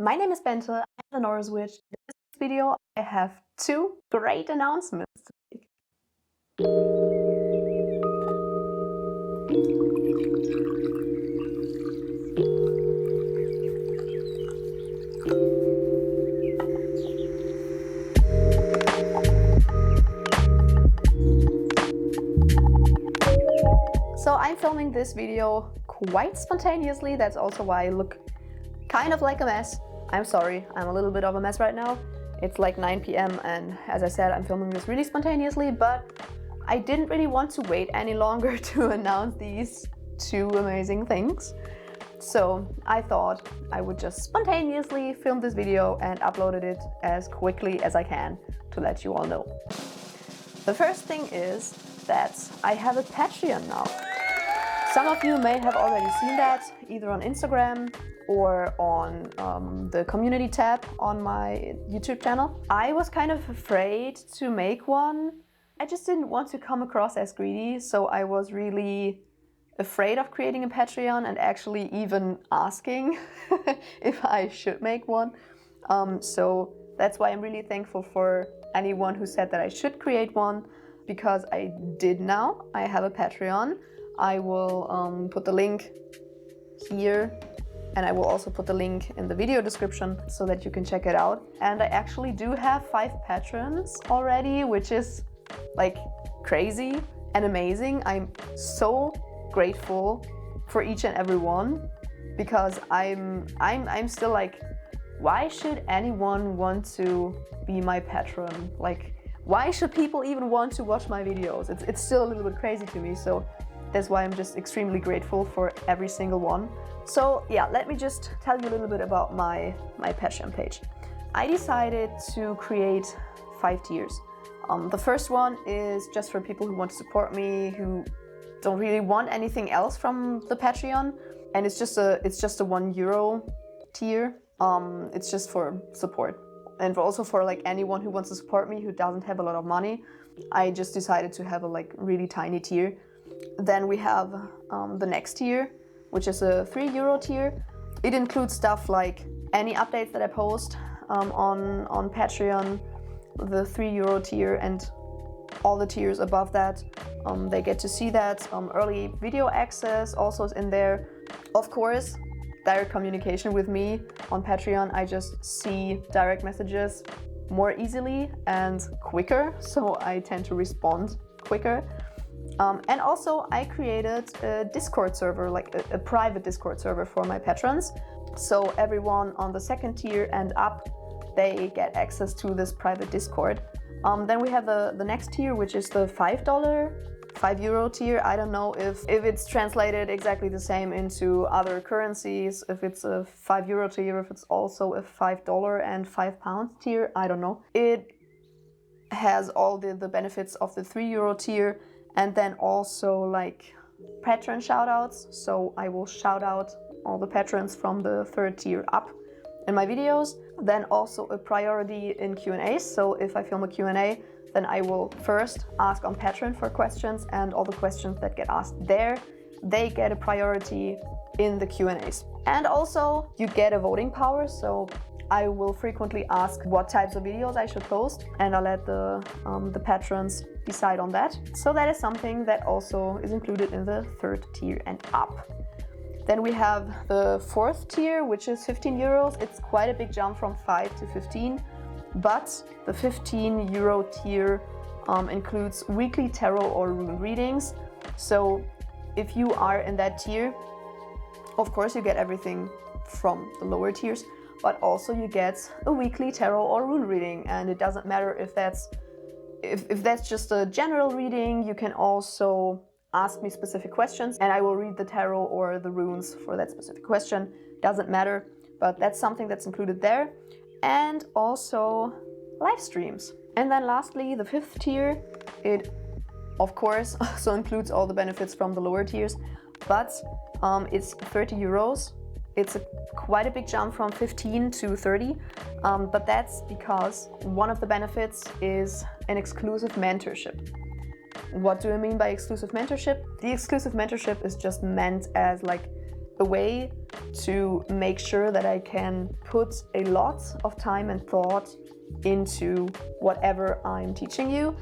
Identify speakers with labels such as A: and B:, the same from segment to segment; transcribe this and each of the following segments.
A: My name is Bente, I'm the Norris Witch. In this video, I have two great announcements to make. So I'm filming this video quite spontaneously. That's also why I look kind of like a mess. I'm sorry, I'm a little bit of a mess right now. It's like 9 p.m. and as I said, I'm filming this really spontaneously, but I didn't really want to wait any longer to announce these two amazing things. So I thought I would just spontaneously film this video and uploaded it as quickly as I can to let you all know. The first thing is that I have a Patreon now. Some of you may have already seen that either on Instagram or on the community tab on my YouTube channel. I was kind of afraid to make one. I just didn't want to come across as greedy, so I was really afraid of creating a Patreon and actually even asking if I should make one. So that's why I'm really thankful for anyone who said that I should create one, because I did now. I have a Patreon. I will put the link here, and I will also put the link in the video description so that you can check it out. And I actually do have 5 patrons already, which is like crazy and amazing. I'm so grateful for each and every one, because I'm still like, why should anyone want to be my patron? Like, why should people even want to watch my videos? It's still a little bit crazy to me, so that's why I'm just extremely grateful for every single one. So yeah, let me just tell you a little bit about my Patreon page. I decided to create 5 tiers. The first one is just for people who want to support me, who don't really want anything else from the Patreon, and it's just a €1 tier. It's just for support, and also for like anyone who wants to support me who doesn't have a lot of money. I just decided to have a like really tiny tier. Then we have the next tier, which is a €3 tier. It includes stuff like any updates that I post on Patreon, the €3 tier, and all the tiers above that. They get to see that. Early video access also is in there. Of course, direct communication with me on Patreon. I just see direct messages more easily and quicker, so I tend to respond quicker. And also I created a Discord server, like a private Discord server for my patrons. So everyone on the second tier and up, they get access to this private Discord. Then we have the next tier, which is the €5 tier. I don't know if it's translated exactly the same into other currencies, if it's a €5 tier, if it's also a $5 and £5 tier, I don't know. It has all the benefits of the €3 tier, and then also like patron shoutouts. So I will shout out all the patrons from the 3rd tier up in my videos. Then also a priority in Q&As. So if I film a Q&A, then I will first ask on Patreon for questions, and all the questions that get asked there, they get a priority in the Q&As. And also you get a voting power. So I will frequently ask what types of videos I should post, and I'll let the patrons decide on that. So that is something that also is included in the 3rd tier and up. Then we have the 4th tier, which is €15. It's quite a big jump from 5 to 15, but the €15 tier includes weekly tarot or rune readings. So if you are in that tier, of course you get everything from the lower tiers, but also you get a weekly tarot or rune reading, and it doesn't matter if that's just a general reading. You can also ask me specific questions and I will read the tarot or the runes for that specific question. Doesn't matter, but that's something that's included there. And also live streams. And then lastly, the 5th tier, it of course also includes all the benefits from the lower tiers, but it's €30. It's quite a big jump from 15 to 30, but that's because one of the benefits is an exclusive mentorship. What do I mean by exclusive mentorship? The exclusive mentorship is just meant as like a way to make sure that I can put a lot of time and thought into whatever I'm teaching you.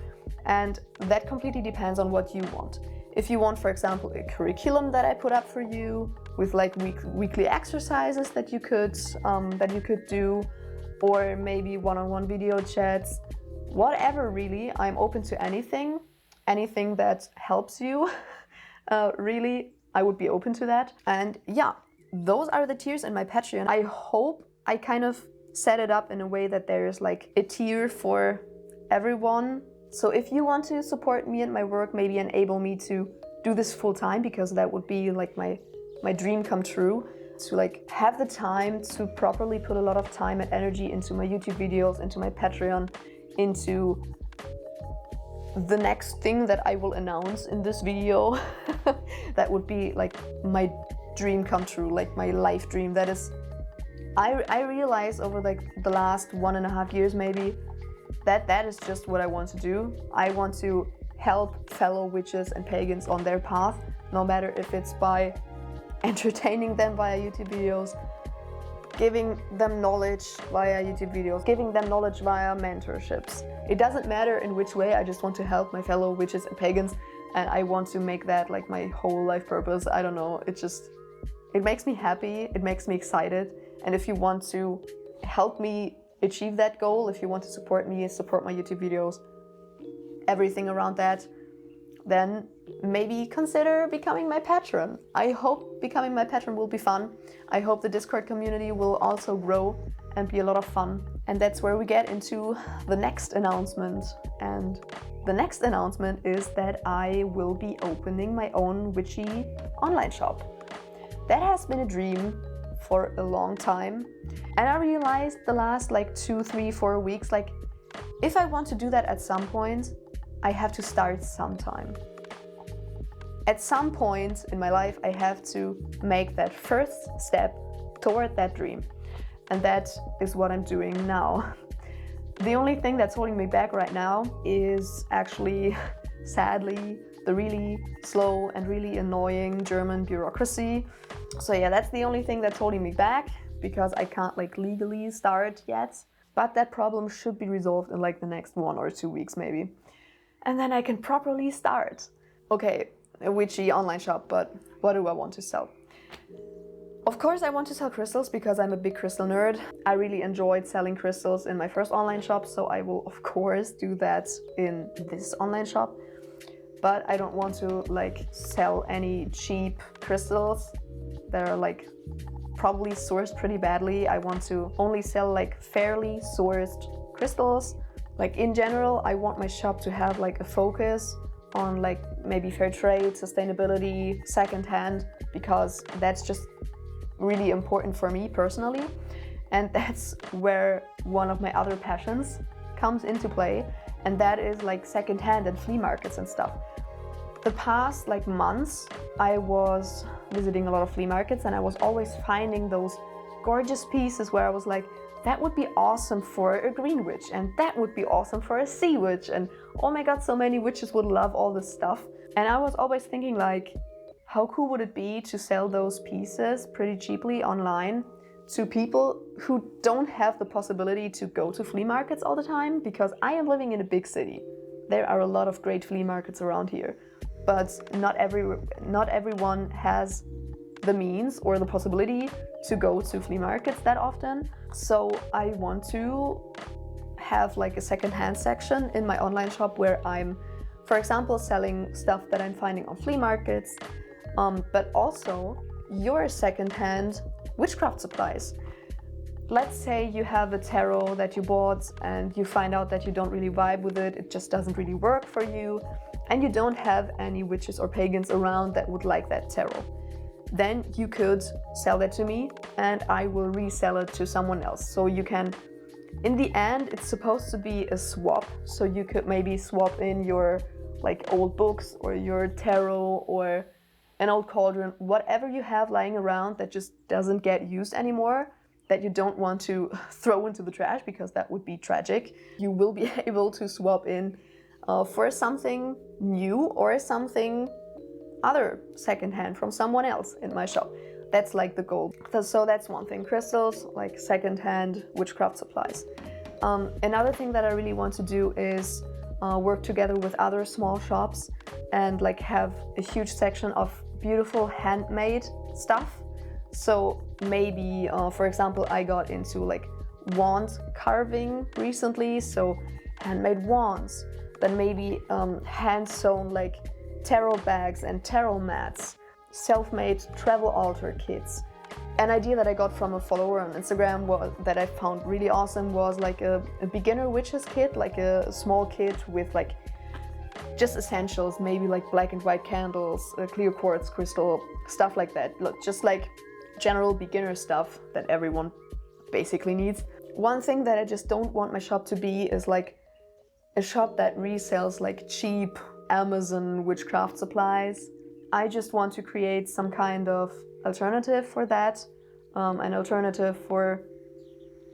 A: And that completely depends on what you want. If you want, for example, a curriculum that I put up for you with like weekly exercises that you could do, or maybe one-on-one video chats, whatever really, I'm open to anything that helps you. Really, I would be open to that. And yeah, those are the tiers in my Patreon. I hope I kind of set it up in a way that there's like a tier for everyone. So if you want to support me and my work, maybe enable me to do this full time, because that would be like my dream come true, to like have the time to properly put a lot of time and energy into my YouTube videos, into my Patreon, into the next thing that I will announce in this video. That would be like my dream come true, like my life dream. That is, I realized over like the last 1.5 years maybe, that is just what I want to do. I want to help fellow witches and pagans on their path, no matter if it's by entertaining them via YouTube videos, giving them knowledge via YouTube videos, giving them knowledge via mentorships. It doesn't matter in which way, I just want to help my fellow witches and pagans, and I want to make that like my whole life purpose. I don't know, it makes me happy, it makes me excited. And if you want to help me achieve that goal, if you want to support me, support my YouTube videos, everything around that, then maybe consider becoming my patron. I hope becoming my patron will be fun. I hope the Discord community will also grow and be a lot of fun. And that's where we get into the next announcement. And the next announcement is that I will be opening my own witchy online shop. That has been a dream for a long time. And I realized the last like 2, 3, 4 weeks, like if I want to do that at some point, I have to start sometime. At some point in my life, I have to make that first step toward that dream. And that is what I'm doing now. The only thing that's holding me back right now is actually, sadly, the really slow and really annoying German bureaucracy. So yeah, that's the only thing that's holding me back, because I can't like legally start yet. But that problem should be resolved in like the next 1 or 2 weeks maybe. And then I can properly start. Okay, a witchy online shop, but what do I want to sell? Of course I want to sell crystals, because I'm a big crystal nerd. I really enjoyed selling crystals in my first online shop, so I will of course do that in this online shop. But I don't want to like sell any cheap crystals that are like probably sourced pretty badly. I want to only sell like fairly sourced crystals. Like in general, I want my shop to have like a focus on like maybe fair trade, sustainability, secondhand, because that's just really important for me personally. And that's where one of my other passions comes into play, and that is like secondhand and flea markets and stuff. The past like months, I was visiting a lot of flea markets, and I was always finding those gorgeous pieces where I was like, that would be awesome for a green witch, and that would be awesome for a sea witch, and oh my god, so many witches would love all this stuff. And I was always thinking like, how cool would it be to sell those pieces pretty cheaply online to people who don't have the possibility to go to flea markets all the time? Because I am living in a big city. There are a lot of great flea markets around here, but not everyone has the means or the possibility to go to flea markets that often. So I want to have like a secondhand section in my online shop where I'm, for example, selling stuff that I'm finding on flea markets, but also your secondhand witchcraft supplies. Let's say you have a tarot that you bought and you find out that you don't really vibe with it, it just doesn't really work for you, and you don't have any witches or pagans around that would like that tarot. Then you could sell that to me and I will resell it to someone else. So you can, in the end, it's supposed to be a swap. So you could maybe swap in your like old books or your tarot or an old cauldron, whatever you have lying around that just doesn't get used anymore, that you don't want to throw into the trash because that would be tragic. You will be able to swap in for something new or something other secondhand from someone else in my shop. That's like the goal. So that's one thing, crystals, like secondhand witchcraft supplies. Another thing that I really want to do is work together with other small shops and like have a huge section of beautiful handmade stuff. So maybe, for example, I got into like wand carving recently, so handmade wands. Then maybe hand-sewn like tarot bags and tarot mats, self-made travel altar kits. An idea that I got from a follower on Instagram that I found really awesome was like a beginner witches kit, like a small kit with like just essentials, maybe like black and white candles, clear quartz crystal, stuff like that. Look, just like general beginner stuff that everyone basically needs. One thing that I just don't want my shop to be is like a shop that resells like cheap Amazon witchcraft supplies. I just want to create some kind of alternative for that, an alternative for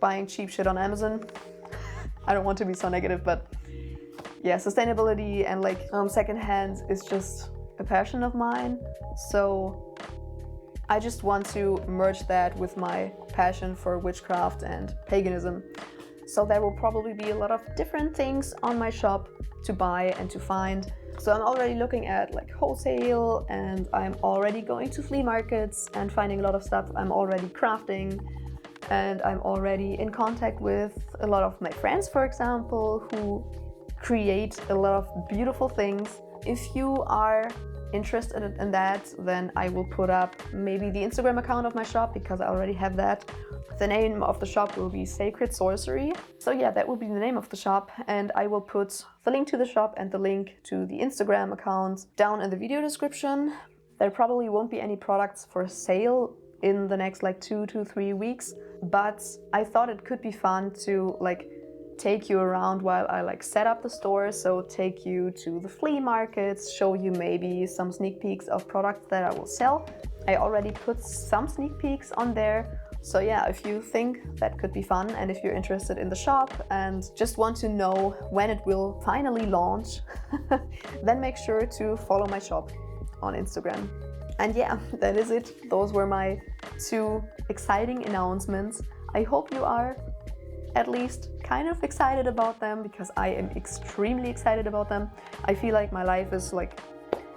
A: buying cheap shit on Amazon. I don't want to be so negative, but yeah, sustainability and like secondhand is just a passion of mine. So I just want to merge that with my passion for witchcraft and paganism. So there will probably be a lot of different things on my shop to buy and to find. So I'm already looking at like wholesale, and I'm already going to flea markets and finding a lot of stuff. I'm already crafting, and I'm already in contact with a lot of my friends, for example, who create a lot of beautiful things. If you are interested in that, then I will put up maybe the Instagram account of my shop, because I already have that. The name of the shop will be Sacred Sorcery. So yeah, that will be the name of the shop, and I will put the link to the shop and the link to the Instagram account down in the video description. There probably won't be any products for sale in the next like 2 to 3 weeks, but I thought it could be fun to like take you around while I like set up the store. So take you to the flea markets, show you maybe some sneak peeks of products that I will sell. I already put some sneak peeks on there. So yeah, if you think that could be fun, and if you're interested in the shop and just want to know when it will finally launch, then make sure to follow my shop on Instagram. And yeah, that is it. Those were my 2 exciting announcements. I hope you are at least kind of excited about them, because I am extremely excited about them. I feel like my life is like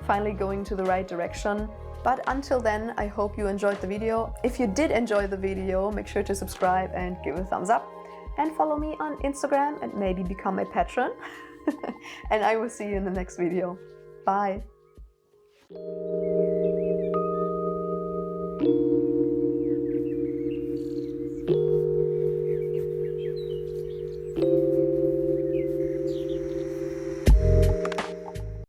A: finally going to the right direction. But until then, I hope you enjoyed the video. If you did enjoy the video, make sure to subscribe and give a thumbs up. And follow me on Instagram and maybe become a patron. And I will see you in the next video. Bye!